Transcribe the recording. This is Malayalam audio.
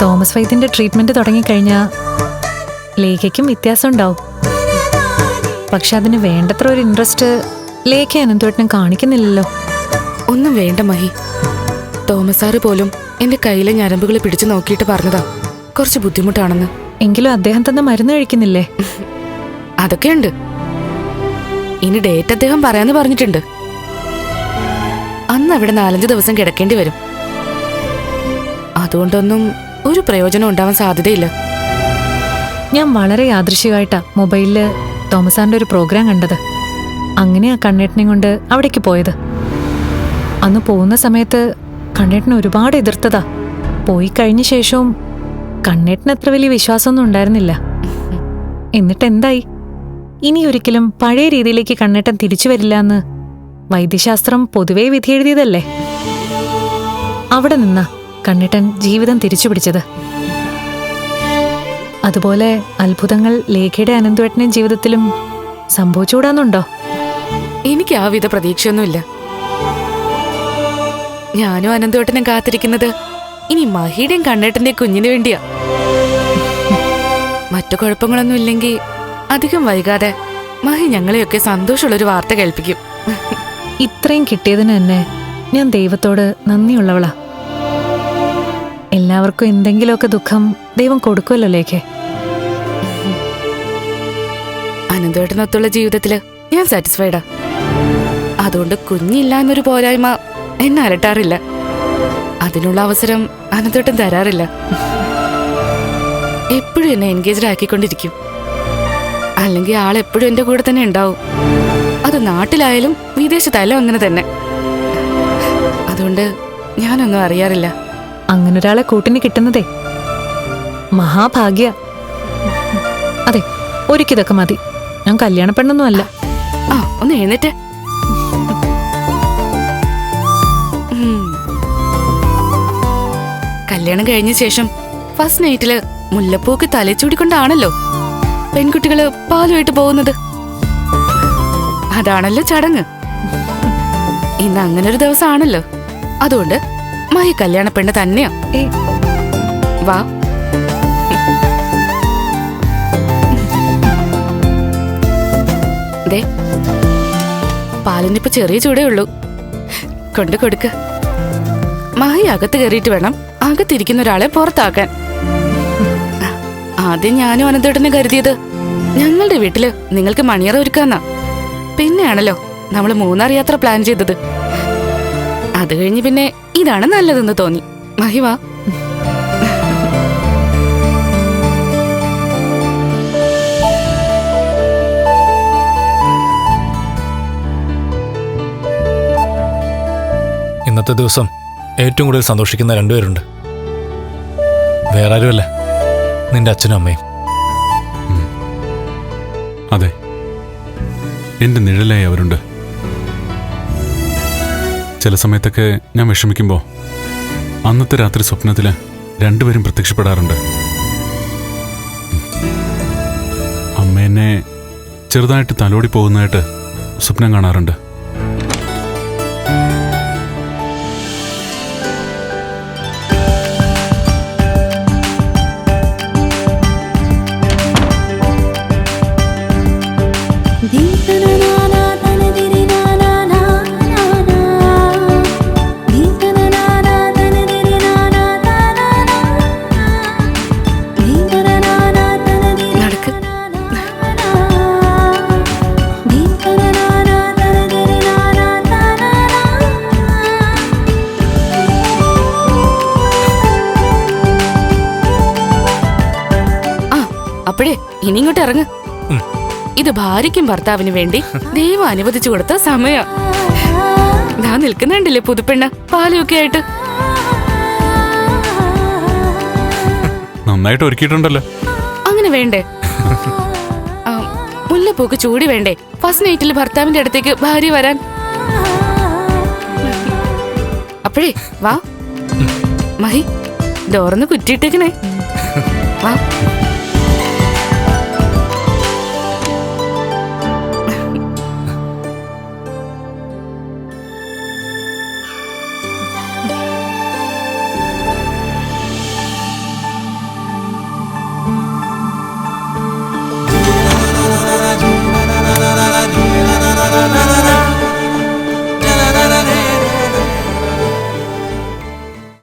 തോമസ് വൈദ്യന്റെ ട്രീറ്റ്മെന്റ് തുടങ്ങിക്കഴിഞ്ഞാൽ ലേഖയ്ക്കും വ്യത്യാസം ഉണ്ടാവും. പക്ഷെ അതിന് വേണ്ടത്ര ഒരു ഇൻട്രസ്റ്റ് ലേഖ അനന്തോട്ടനും കാണിക്കുന്നില്ലല്ലോ. ഒന്നും വേണ്ട മഹി. തോമസ് സാറ് പോലും എന്റെ കയ്യിലെ ഞരമ്പുകൾ പിടിച്ചു നോക്കിയിട്ട് പറഞ്ഞതാ കുറച്ച് ബുദ്ധിമുട്ടാണെന്ന്. എങ്കിലും അദ്ദേഹം തന്ന മരുന്ന് കഴിക്കുന്നില്ലേ? അതൊക്കെയുണ്ട്. ഇനി ഡേറ്റ് അദ്ദേഹം പറയാന്ന് പറഞ്ഞിട്ടുണ്ട്. അന്ന് അവിടെ 4-5 ദിവസം കിടക്കേണ്ടി വരും. അതുകൊണ്ടൊന്നും ഒരു പ്രയോജനം ഉണ്ടാവാൻ സാധ്യതയില്ല. ഞാൻ വളരെ യാദൃശ്യമായിട്ടാ മൊബൈലില് തോമസ് സാറിന്റെ ഒരു പ്രോഗ്രാം കണ്ടത്. അങ്ങനെയാ കണ്ണേട്ടനെയും കൊണ്ട് അവിടേക്ക് പോയത്. അന്ന് പോകുന്ന സമയത്ത് കണ്ണേട്ടനെ ഒരുപാട് എതിർത്തതാ. പോയി കഴിഞ്ഞ ശേഷവും കണ്ണേട്ടന് അത്ര വലിയ വിശ്വാസമൊന്നും ഉണ്ടായിരുന്നില്ല. എന്നിട്ട് എന്തായി? ഇനി ഒരിക്കലും പഴയ രീതിയിലേക്ക് കണ്ണേട്ടൻ തിരിച്ചു വരില്ല എന്ന് വൈദ്യശാസ്ത്രം പൊതുവെ വിധിയെഴുതിയതല്ലേ. അവിടെ നിന്നാ കണ്ണേട്ടൻ ജീവിതം തിരിച്ചു പിടിച്ചത്. അതുപോലെ അത്ഭുതങ്ങൾ ലേഖയുടെ അനന്തവേട്ടന്റെ ജീവിതത്തിലും സംഭവിച്ചുകൂടാന്നുണ്ടോ? എനിക്ക് ആ വിധ പ്രതീക്ഷയൊന്നുമില്ല. ഞാനും അനന്തവേട്ടനും കാത്തിരിക്കുന്നത് ഇനി മഹിയുടെയും കണ്ണേട്ടന്റെയും കുഞ്ഞിന് വേണ്ടിയാ. മറ്റു കുഴപ്പങ്ങളൊന്നും ഇല്ലെങ്കിൽ അധികം വൈകാതെ മഹി ഞങ്ങളെയൊക്കെ സന്തോഷമുള്ളൊരു വാർത്ത കേൾപ്പിക്കും. ഇത്രയും കിട്ടിയതിന് തന്നെ ഞാൻ ദൈവത്തോട് നന്ദിയുള്ളവളാ. എല്ലാവർക്കും എന്തെങ്കിലുമൊക്കെ ദുഃഖം ദൈവം കൊടുക്കുമല്ലോ ലേഖേ. അനന്തവേട്ടനൊത്തുള്ള ജീവിതത്തില് ഞാൻ സാറ്റിസ്ഫൈഡാ. അതുകൊണ്ട് കുഞ്ഞില്ല എന്നൊരു പോരായ്മ എന്നെ അലട്ടാറില്ല. അതിനുള്ള അവസരം അനന്തവേട്ടൻ തരാറില്ല. എപ്പോഴും എന്നെ എൻഗേജ്ഡ് ആക്കിക്കൊണ്ടിരിക്കും. അല്ലെങ്കിൽ ആളെപ്പോഴും എന്റെ കൂടെ തന്നെ ഉണ്ടാവും. അത് നാട്ടിലായാലും വിദേശത്തായാലും അങ്ങനെ തന്നെ. അതുകൊണ്ട് ഞാനൊന്നും അറിയാറില്ല. അങ്ങനൊരാളെ കൂട്ടിന് കിട്ടുന്നതേ മഹാഭാഗ്യ. അതെ, ഒരിക്കതൊക്കെ മതി. ഞാൻ കല്യാണ പെണ്ണൊന്നും അല്ല. ആ, ഒന്ന് എഴുന്നേറ്റ്. കല്യാണം കഴിഞ്ഞ ശേഷം ഫസ്റ്റ് നൈറ്റില് മുല്ലപ്പൂക്ക് തലച്ചൂടിക്കൊണ്ടാണല്ലോ പെൺകുട്ടികള് പാലുമായിട്ട് പോകുന്നത്. അതാണല്ലോ ചടങ്ങ്. ഇന്ന് അങ്ങനെ ഒരു ദിവസമാണല്ലോ. അതുകൊണ്ട് മഹി കല്യാണ പെണ്ണ് തന്നെയാ. വാ. ദേ, പാലിനിപ്പോ ചെറിയ ചൂടേ ഉള്ളൂ. കൊണ്ട് കൊടുക്ക്. മഹി അകത്ത് കയറിയിട്ട് വേണം അകത്തിരിക്കുന്ന ഒരാളെ പുറത്താക്കാൻ. ആദ്യം ഞാനും അനന്തേട്ടനെ കരുതിയത് ഞങ്ങളുടെ വീട്ടില് നിങ്ങൾക്ക് മണിയറ ഒരുക്കാന്നാ. പിന്നെയാണല്ലോ നമ്മള് മൂന്നാർ യാത്ര പ്ലാൻ ചെയ്തത്. അത് കഴിഞ്ഞ് പിന്നെ ഇതാണ് നല്ലതെന്ന് തോന്നി. മഹി വാ. ഇന്നത്തെ ദിവസം ഏറ്റവും കൂടുതൽ സന്തോഷിക്കുന്ന രണ്ടുപേരുണ്ട്. വേറെ ആരുമല്ല, നിന്റെ അച്ഛനും അമ്മയും. അതെ, എന്റെ നിഴലായി അവരുണ്ട്. ചില സമയത്തൊക്കെ ഞാൻ വിഷമിക്കുമ്പോൾ അന്നത്തെ രാത്രി സ്വപ്നത്തില് രണ്ടുപേരും പ്രത്യക്ഷപ്പെടാറുണ്ട്. അമ്മ എന്നെ ചെറുതായിട്ട് തലോടി പോകുന്നതായിട്ട് സ്വപ്നം കാണാറുണ്ട്. അപ്പോഴേ ഇനി ഇങ്ങോട്ട് ഇറങ്ങ്. ഇത് ഭാര്യയ്ക്കും ഭർത്താവിന് വേണ്ടി ദൈവം അനുവദിച്ചു കൊടുത്ത സമയ. ഞാൻ നിൽക്കുന്നുണ്ടല്ലേ പുതുപ്പെണ്ണ പാലൊക്കെ ആയിട്ട്. നന്നായിട്ട് ഒരുക്കിയിട്ടുണ്ടല്ലോ. അങ്ങനെ വേണ്ടേ? മുല്ലപ്പൂക്ക് ചൂടി വേണ്ടേ ഫസ്റ്റ് നൈറ്റിൽ ഭർത്താവിന്റെ അടുത്തേക്ക് ഭാര്യ വരാൻ? അപ്പോഴേ വാ മഹി, ഡോറന്ന് കുറ്റിയിട്ടേക്കണേ. വാ.